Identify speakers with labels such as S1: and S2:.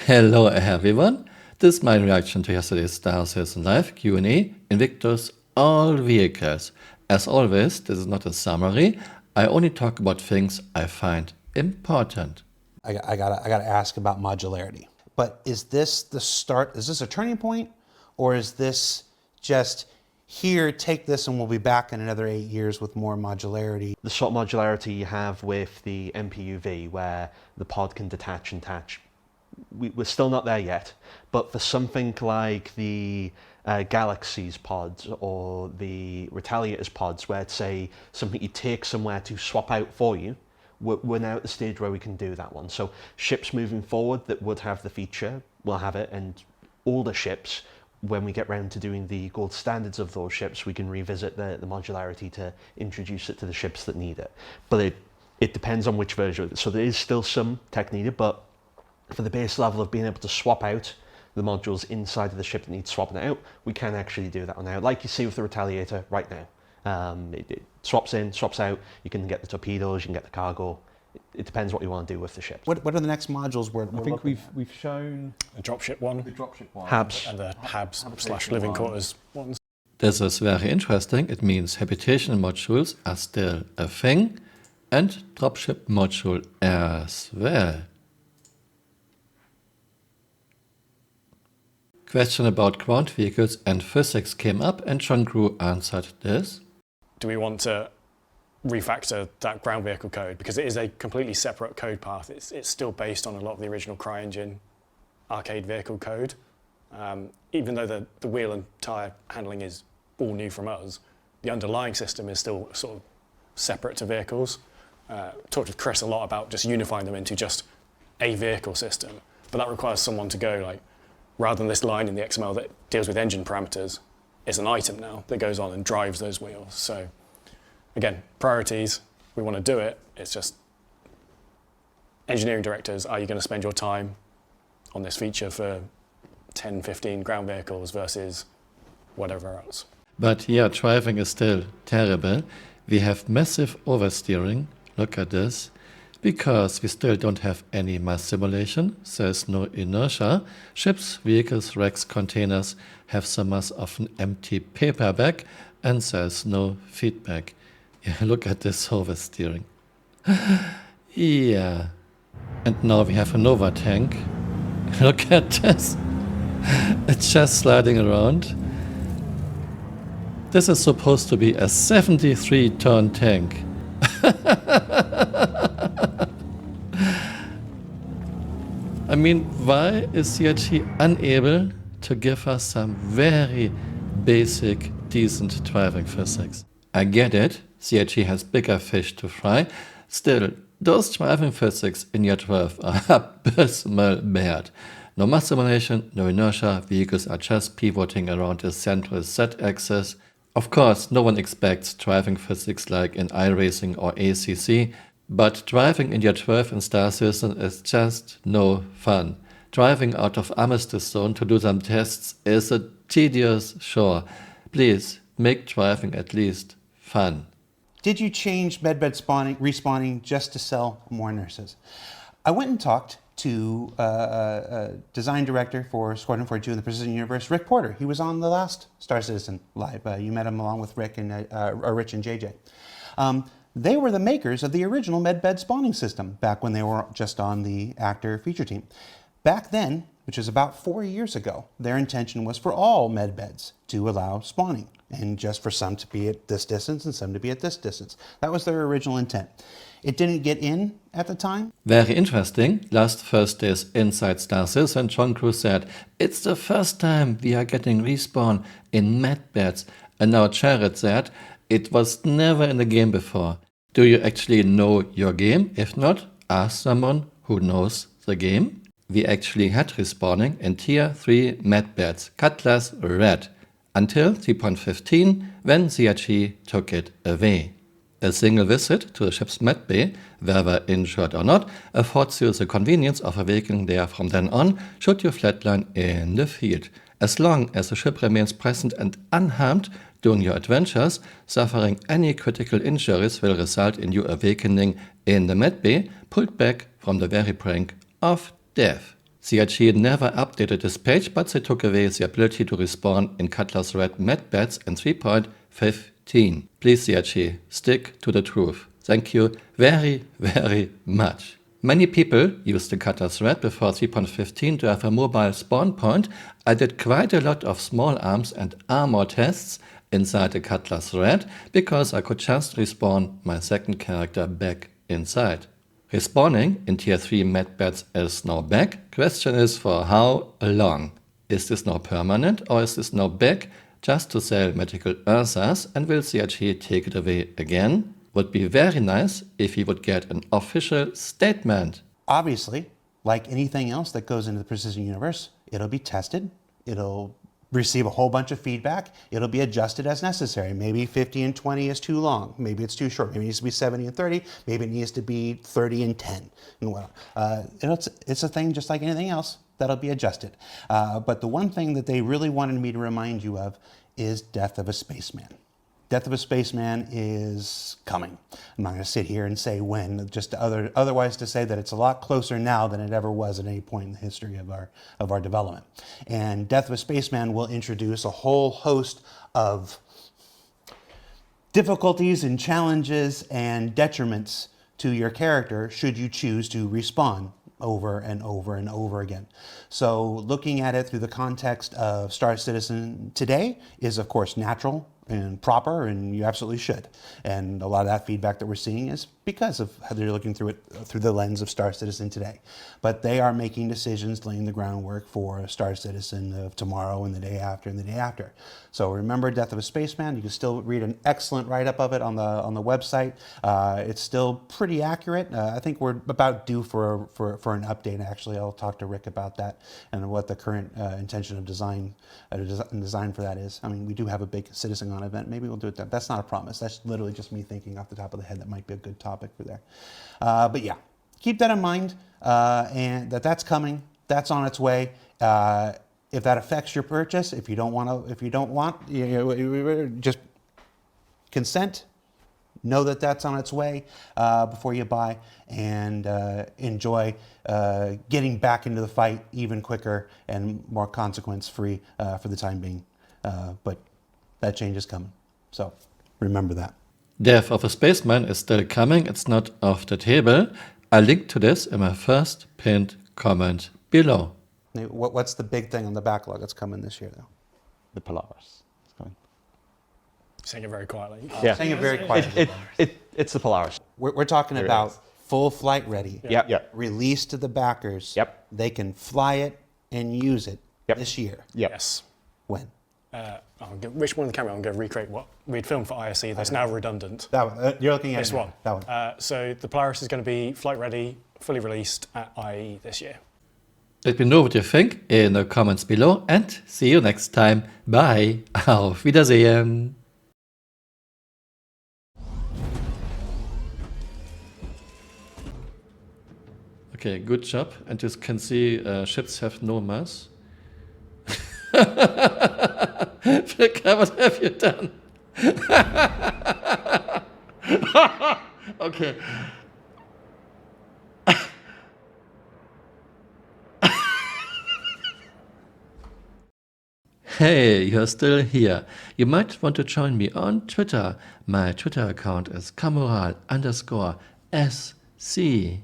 S1: Hello everyone, this is my reaction to yesterday's Star Citizen Live Q&A, Invictus, all vehicles. As always, this is not a summary, I only talk about things I find important.
S2: I gotta ask about modularity. But is this the start, is this a turning point? Or is this just, here, take this and we'll be back in another 8 years with more modularity?
S3: The sort of modularity you have with the MPUV, where the pod can detach and attach, we're still not there yet, but for something like the Galaxy's pods or the Retaliator's pods, where it's something you take somewhere to swap out for you, we're now at the stage where we can do that one. So ships moving forward that would have the feature will have it, and older ships, when we get round to doing the gold standards of those ships, we can revisit the modularity to introduce it to the ships that need it. But it depends on which version. So there is still some tech needed, but for the base level of being able to swap out the modules inside of the ship that needs swapping out, we can actually do that now, like you see with the Retaliator right now. It swaps in, swaps out, you can get the torpedoes, you can get the cargo. It depends what you want to do with the ship.
S2: What are the next modules
S4: I think we've shown
S5: a dropship one,
S3: Habs,
S5: and the Habs / living quarters ones.
S1: This is very interesting, it means habitation modules are still a thing, and dropship module as well. Question about ground vehicles and physics came up and John Grew answered this.
S5: Do we want to refactor that ground vehicle code? Because it is a completely separate code path. It's still based on a lot of the original CryEngine arcade vehicle code. Even though the wheel and tyre handling is all new from us, the underlying system is still sort of separate to vehicles. Talked with Chris a lot about just unifying them into just a vehicle system, but that requires someone to go like, rather than this line in the XML that deals with engine parameters, it's an item now that goes on and drives those wheels. So again, priorities, we want to do it. It's just engineering directors, are you going to spend your time on this feature for 10, 15 ground vehicles versus whatever else?
S1: But yeah, driving is still terrible. We have massive oversteering, look at this. Because we still don't have any mass simulation, there's no inertia. Ships, vehicles, racks, containers have some mass of an empty paper bag, and there's no feedback. Yeah, look at this oversteering. Yeah. And now we have a Nova tank. Look at this. It's just sliding around. This is supposed to be a 73-ton tank. I mean, why is CRT unable to give us some very basic, decent driving physics? I get it, CRT has bigger fish to fry. Still, those driving physics in year 12 are abysmal bad. No mass simulation, no inertia, vehicles are just pivoting around a central Z-axis. Of course, no one expects driving physics like in iRacing or ACC, but driving in year 12 in Star Citizen is just no fun. Driving out of Armistice Zone to do some tests is a tedious chore. Please, make driving at least fun.
S2: Did you change medbed respawning just to sell more nurses? I went and talked to a design director for Squadron 42 in the Precision Universe, Rick Porter. He was on the last Star Citizen Live. You met him along with Rick and Rich and JJ. They were the makers of the original medbed spawning system back when they were just on the actor feature team. Back then, which is about 4 years ago, their intention was for all medbeds to allow spawning, and just for some to be at this distance and some to be at this distance. That was their original intent. It didn't get in at the time.
S1: Very interesting. Last Thursday's Inside Star Citizen, John Grew said, it's the first time we are getting respawn in medbeds. And now Jared said, it was never in the game before. Do you actually know your game? If not, ask someone who knows the game. We actually had respawning in Tier 3 medbeds, Cutlass Red, until 3.15 when CRG took it away. A single visit to the ship's medbay, whether injured or not, affords you the convenience of awakening there from then on should you flatline in the field. As long as the ship remains present and unharmed during your adventures, suffering any critical injuries will result in you awakening in the medbay, pulled back from the very brink of death. CRT never updated this page, but they took away the ability to respawn in Cutlass Red med beds in 3.15. Please CRT, stick to the truth. Thank you very, very much. Many people used the Cutlass Red before 3.15 to have a mobile spawn point. I did quite a lot of small arms and armor tests inside the Cutlass Red because I could just respawn my second character back inside. Respawning in tier 3 medbeds is now back. Question is for how long? Is this now permanent or is this now back just to sell medical Ursas, and will CRT take it away again? Would be very nice if we would get an official statement.
S2: Obviously, like anything else that goes into the Precision universe, it'll be tested, it'll receive a whole bunch of feedback, it'll be adjusted as necessary. Maybe 50 and 20 is too long, maybe it's too short, maybe it needs to be 70 and 30, maybe it needs to be 30 and 10. And well, it's a thing just like anything else that'll be adjusted. But the one thing that they really wanted me to remind you of is Death of a Spaceman. Death of a Spaceman is coming. I'm not going to sit here and say when, just otherwise to say that it's a lot closer now than it ever was at any point in the history of our development. And Death of a Spaceman will introduce a whole host of difficulties and challenges and detriments to your character should you choose to respawn over and over and over again. So looking at it through the context of Star Citizen today is of course natural and proper, and you absolutely should. And a lot of that feedback that we're seeing is because of how they're looking through it through the lens of Star Citizen today. But they are making decisions, laying the groundwork for Star Citizen of tomorrow and the day after and the day after. So remember Death of a Spaceman. You can still read an excellent write-up of it on the website. It's still pretty accurate. I think we're about due for an update. Actually, I'll talk to Rick about that and what the current intention of design for that is. I mean, we do have a big Citizen event. Maybe we'll do it then. That's not a promise. That's literally just me thinking off the top of the head that might be a good topic for there. But yeah, keep that in mind, and that's coming. That's on its way. If that affects your purchase, if you don't want, just consent. Know that that's on its way before you buy, and enjoy getting back into the fight even quicker and more consequence-free for the time being. But that change is coming. So remember that.
S1: Death of a Spaceman is still coming. It's not off the table. I linked to this in my first pinned comment below.
S2: What's the big thing on the backlog that's coming this year, though?
S4: The Polaris is coming.
S5: Saying it very quietly.
S4: Yeah.
S2: Saying it very quietly.
S3: It's the Polaris.
S2: We're talking
S4: There it
S2: about
S4: is.
S2: full flight ready.
S3: Yep.
S4: Yep.
S2: Released to the backers.
S4: Yep.
S2: They can fly it and use it
S4: Yep.
S2: this year.
S4: Yep.
S5: Yes.
S2: When?
S5: Which one of the camera? I'm going to recreate what we'd filmed for ISE that's now redundant.
S2: That one. You're looking at
S5: This
S2: it now.
S5: one.
S2: That one.
S5: So the Polaris is going to be flight ready, fully released at IE this year.
S1: Let me know what you think in the comments below, and see you next time. Bye. Auf Wiedersehen. Okay, good job. And you can see ships have no mass. Flicker, what have you done? Okay. Hey, you're still here. You might want to join me on Twitter. My Twitter account is Camural_SC.